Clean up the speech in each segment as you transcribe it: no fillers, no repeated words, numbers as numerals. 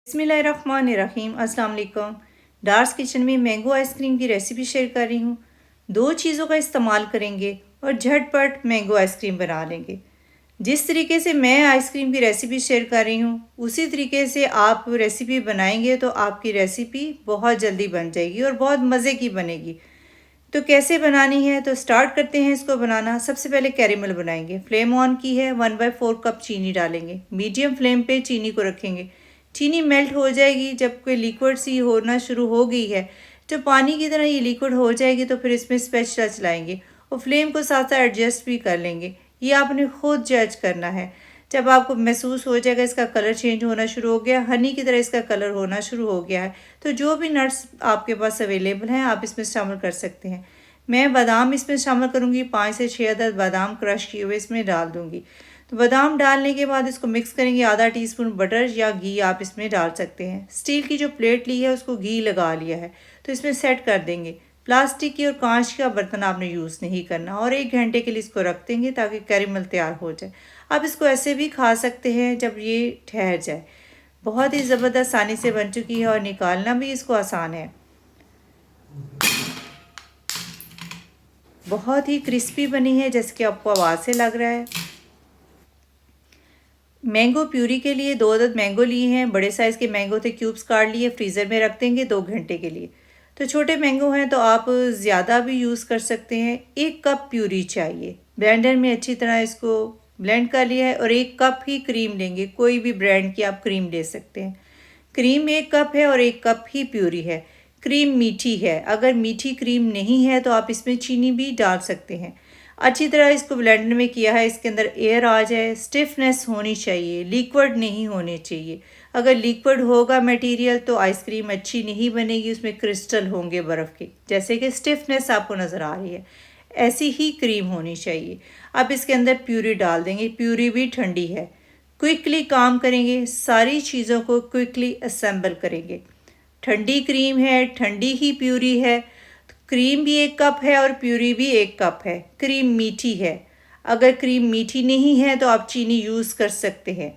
बिस्मिल्लाहिर्रहमानिर्रहीम। अस्सलाम वालेकुम। डार्स किचन में मैंगो आइसक्रीम की रेसिपी शेयर कर रही हूँ। दो चीज़ों का इस्तेमाल करेंगे और झटपट मैंगो आइसक्रीम बना लेंगे। जिस तरीके से मैं आइसक्रीम की रेसिपी शेयर कर रही हूँ उसी तरीके से आप रेसिपी बनाएंगे तो आपकी रेसिपी बहुत जल्दी बन जाएगी और बहुत मज़े की बनेगी। तो कैसे बनानी है तो स्टार्ट करते हैं इसको बनाना। सबसे पहले कैरेमल बनाएंगे। फ्लेम ऑन की है, 1/4 कप चीनी डालेंगे। मीडियम फ्लेम पे चीनी को रखेंगे। चीनी मेल्ट हो जाएगी जब कोई लिक्विड सी होना शुरू हो गई है, जब पानी की तरह ये लिक्विड हो जाएगी तो फिर इसमें स्पैचुला चलाएंगे और फ्लेम को साथ साथ एडजस्ट भी कर लेंगे। ये आपने खुद जज करना है। जब आपको महसूस हो जाएगा इसका कलर चेंज होना शुरू हो गया, हनी की तरह इसका कलर होना शुरू हो गया है, तो जो भी नट्स आपके पास अवेलेबल हैं आप इसमें शामिल कर सकते हैं। मैं बादाम इसमें शामिल करूँगी, 5 से 6 अदद बादाम क्रश किए हुए इसमें डाल दूँगी। तो बादाम डालने के बाद इसको मिक्स करेंगे। आधा टीस्पून बटर या घी आप इसमें डाल सकते हैं। स्टील की जो प्लेट ली है उसको घी लगा लिया है तो इसमें सेट कर देंगे। प्लास्टिक की और कांच का बर्तन आपने यूज़ नहीं करना और 1 घंटे के लिए इसको रख देंगे ताकि कैरेमल तैयार हो जाए। आप इसको ऐसे भी खा सकते हैं जब ये ठहर जाए। बहुत ही ज़बरदस्त आसानी से बन चुकी है और निकालना भी इसको आसान है। बहुत ही क्रिस्पी बनी है जैसे कि आपको आवाज़ से लग रहा है। मैंगो प्यूरी के लिए 2 अदद मैंगो लिए हैं। बड़े साइज़ के मैंगो थे, क्यूब्स काट लिए, फ्रीज़र में रख देंगे 2 घंटे के लिए। तो छोटे मैंगो हैं तो आप ज़्यादा भी यूज़ कर सकते हैं। 1 कप प्यूरी चाहिए। ब्लेंडर में अच्छी तरह इसको ब्लेंड कर लिया है और 1 कप ही क्रीम लेंगे। कोई भी ब्रांड की आप क्रीम ले सकते हैं। क्रीम 1 कप है और 1 कप ही प्यूरी है। क्रीम मीठी है, अगर मीठी क्रीम नहीं है तो आप इसमें चीनी भी डाल सकते हैं। अच्छी तरह इसको ब्लेंडर में किया है। इसके अंदर एयर आ जाए, स्टिफनेस होनी चाहिए, लिक्विड नहीं होने चाहिए। अगर लिक्विड होगा मटेरियल तो आइसक्रीम अच्छी नहीं बनेगी, उसमें क्रिस्टल होंगे बर्फ़ के, जैसे कि स्टिफनेस आपको नज़र आ रही है। ऐसी ही क्रीम होनी चाहिए। अब इसके अंदर प्यूरी डाल देंगे। प्यूरी भी ठंडी है। क्विकली काम करेंगे, सारी चीज़ों को क्विकली असेंबल करेंगे। ठंडी क्रीम है, ठंडी ही प्यूरी है। क्रीम भी 1 कप है और प्यूरी भी 1 कप है। क्रीम मीठी है। अगर क्रीम मीठी नहीं है तो आप चीनी यूज़ कर सकते हैं।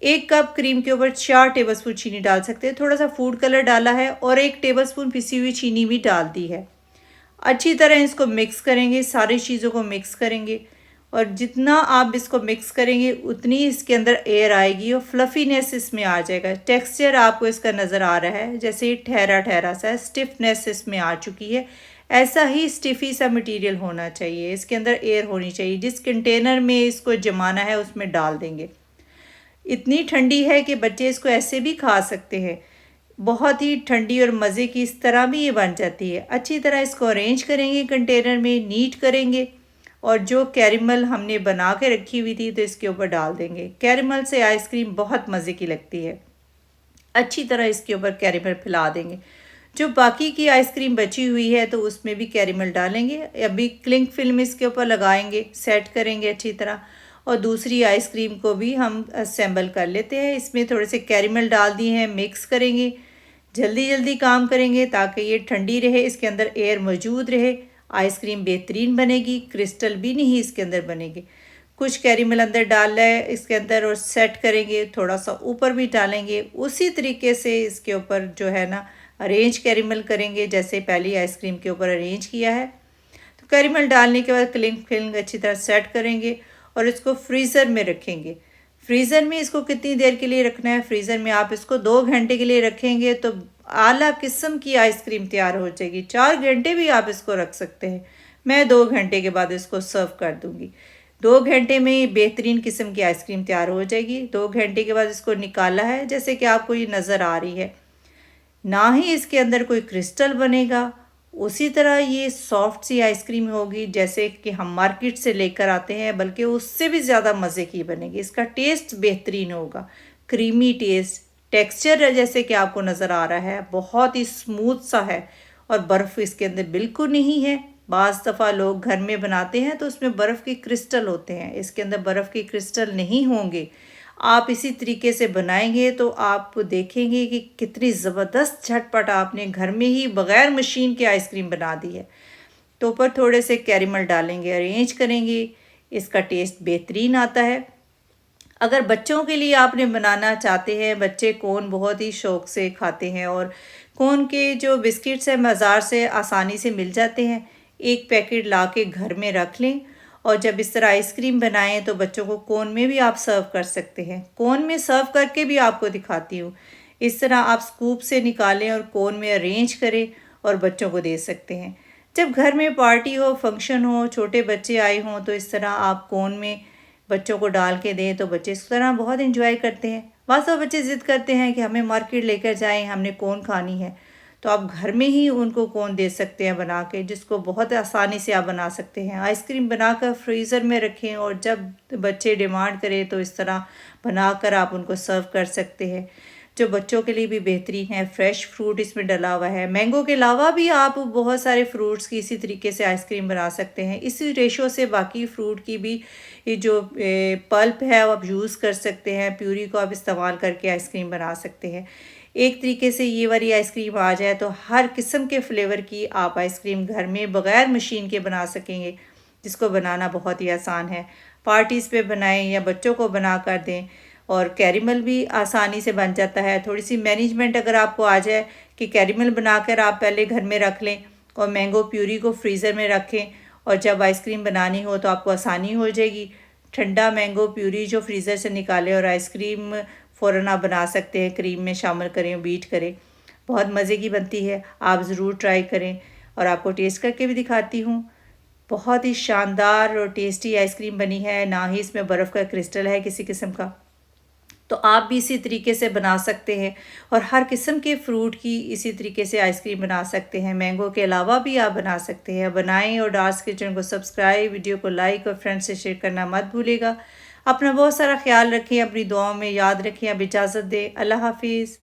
1 कप क्रीम के ऊपर 4 टेबलस्पून चीनी डाल सकते हैं। थोड़ा सा फूड कलर डाला है और 1 टेबलस्पून पिसी हुई चीनी भी डाल दी है। अच्छी तरह इसको मिक्स करेंगे, सारी चीज़ों को मिक्स करेंगे और जितना आप इसको मिक्स करेंगे उतनी इसके अंदर एयर आएगी और फ्लफीनेस इसमें आ जाएगा। टेक्सचर आपको इसका नज़र आ रहा है जैसे ये ठहरा ठहरा सा है, स्टिफनेस इसमें आ चुकी है। ऐसा ही स्टिफी सा मटेरियल होना चाहिए, इसके अंदर एयर होनी चाहिए। जिस कंटेनर में इसको जमाना है उसमें डाल देंगे। इतनी ठंडी है कि बच्चे इसको ऐसे भी खा सकते हैं। बहुत ही ठंडी और मज़े की इस तरह भी ये बन जाती है। अच्छी तरह इसको अरेंज करेंगे, कंटेनर में नीट करेंगे और जो कैरेमल हमने बना के रखी हुई थी तो इसके ऊपर डाल देंगे। कैरेमल से आइसक्रीम बहुत मज़े की लगती है। अच्छी तरह इसके ऊपर कैरेमल फैला देंगे। जो बाकी की आइसक्रीम बची हुई है तो उसमें भी कैरेमल डालेंगे। अभी क्लिंग फिल्म इसके ऊपर लगाएंगे, सेट करेंगे अच्छी तरह और दूसरी आइसक्रीम को भी हम असेंबल कर लेते हैं। इसमें थोड़े से कैरेमल डाल दिए हैं, मिक्स करेंगे। जल्दी जल्दी काम करेंगे ताकि ये ठंडी रहे, इसके अंदर एयर मौजूद रहे। आइसक्रीम बेहतरीन बनेगी, क्रिस्टल भी नहीं इसके अंदर बनेगी। कुछ कैरेमल अंदर डाल है इसके अंदर और सेट करेंगे। थोड़ा सा ऊपर भी डालेंगे। उसी तरीके से इसके ऊपर जो है ना अरेंज कैरेमल करेंगे जैसे पहली आइसक्रीम के ऊपर अरेंज किया है। तो कैरेमल डालने के बाद क्लिंग फिल्म अच्छी तरह सेट करेंगे और इसको फ्रीज़र में रखेंगे। फ्रीज़र में इसको कितनी देर के लिए रखना है? फ्रीज़र में आप इसको 2 घंटे के लिए रखेंगे तो आला किस्म की आइसक्रीम तैयार हो जाएगी। 4 घंटे भी आप इसको रख सकते हैं। मैं 2 घंटे के बाद इसको सर्व कर दूँगी। 2 घंटे में बेहतरीन किस्म की आइसक्रीम तैयार हो जाएगी। 2 घंटे के बाद इसको निकाला है जैसे कि आपको ये नज़र आ रही है। ना ही इसके अंदर कोई क्रिस्टल बनेगा, उसी तरह ये सॉफ्ट सी आइसक्रीम होगी जैसे कि हम मार्केट से लेकर आते हैं, बल्कि उससे भी ज़्यादा मज़े की बनेगी। इसका टेस्ट बेहतरीन होगा, क्रीमी टेस्ट। टेक्सचर जैसे कि आपको नज़र आ रहा है बहुत ही स्मूथ सा है और बर्फ़ इसके अंदर बिल्कुल नहीं है। बाज़ दफ़ा लोग घर में बनाते हैं तो उसमें बर्फ़ के क्रिस्टल होते हैं, इसके अंदर बर्फ़ के क्रिस्टल नहीं होंगे। आप इसी तरीके से बनाएंगे तो आप देखेंगे कि कितनी ज़बरदस्त झटपट आपने घर में ही बग़ैर मशीन के आइसक्रीम बना दी है। तो ऊपर थोड़े से कैरेमल डालेंगे, अरेंज करेंगे, इसका टेस्ट बेहतरीन आता है। अगर बच्चों के लिए आपने बनाना चाहते हैं, बच्चे कोन बहुत ही शौक से खाते हैं और कोन के जो बिस्किट्स हैं बाज़ार से आसानी से मिल जाते हैं। एक पैकेट ला के घर में रख लें और जब इस तरह आइसक्रीम बनाएं तो बच्चों को कोन में भी आप सर्व कर सकते हैं। कोन में सर्व करके भी आपको दिखाती हूँ। इस तरह आप स्कूप से निकालें और कोन में अरेंज करें और बच्चों को दे सकते हैं। जब घर में पार्टी हो, फंक्शन हो, छोटे बच्चे आए हों तो इस तरह आप कोन में बच्चों को डाल के दें तो बच्चे इस तरह बहुत इंजॉय करते हैं। वास्तव बच्चे ज़िद करते हैं कि हमें मार्केट लेकर जाएं, हमने कोन खानी है। तो आप घर में ही उनको कोन दे सकते हैं बना के, जिसको बहुत आसानी से आप बना सकते हैं। आइसक्रीम बनाकर फ्रीज़र में रखें और जब बच्चे डिमांड करें तो इस तरह बनाकर आप उनको सर्व कर सकते हैं, जो बच्चों के लिए भी बेहतरीन है। फ्रेश फ्रूट इसमें डला हुआ है। मैंगो के अलावा भी आप बहुत सारे फ्रूट्स की इसी तरीके से आइसक्रीम बना सकते हैं। इसी रेशो से बाकी फ्रूट की भी ये जो पल्प है वो आप यूज़ कर सकते हैं। प्यूरी को आप इस्तेमाल करके आइसक्रीम बना सकते हैं। एक तरीके से ये वाली आइसक्रीम आ जाए तो हर किस्म के फ्लेवर की आप आइसक्रीम घर में बग़ैर मशीन के बना सकेंगे, जिसको बनाना बहुत ही आसान है। पार्टीज़ पे बनाएं या बच्चों को बना कर दें। और कैरेमल भी आसानी से बन जाता है। थोड़ी सी मैनेजमेंट अगर आपको आ जाए कि कैरेमल बनाकर आप पहले घर में रख लें और मैंगो प्यूरी को फ्रीज़र में रखें और जब आइसक्रीम बनानी हो तो आपको आसानी हो जाएगी। ठंडा मैंगो प्यूरी जो फ्रीज़र से निकालें और आइसक्रीम फ़ौरन आप बना सकते हैं, क्रीम में शामिल करें, बीट करें। बहुत मज़े की बनती है, आप ज़रूर ट्राई करें और आपको टेस्ट करके भी दिखाती हूँ। बहुत ही शानदार और टेस्टी आइसक्रीम बनी है, ना ही इसमें बर्फ़ का क्रिस्टल है किसी किस्म का। तो आप भी इसी तरीके से बना सकते हैं और हर किस्म के फ्रूट की इसी तरीके से आइसक्रीम बना सकते हैं। मैंगो के अलावा भी आप बना सकते हैं। बनाएं और डार्स किचन को सब्सक्राइब, वीडियो को लाइक और फ्रेंड्स से शेयर करना मत भूलिएगा। अपना बहुत सारा ख्याल रखें, अपनी दुआओं में याद रखें। अब इजाज़त दें। अल्लाह हाफिज़।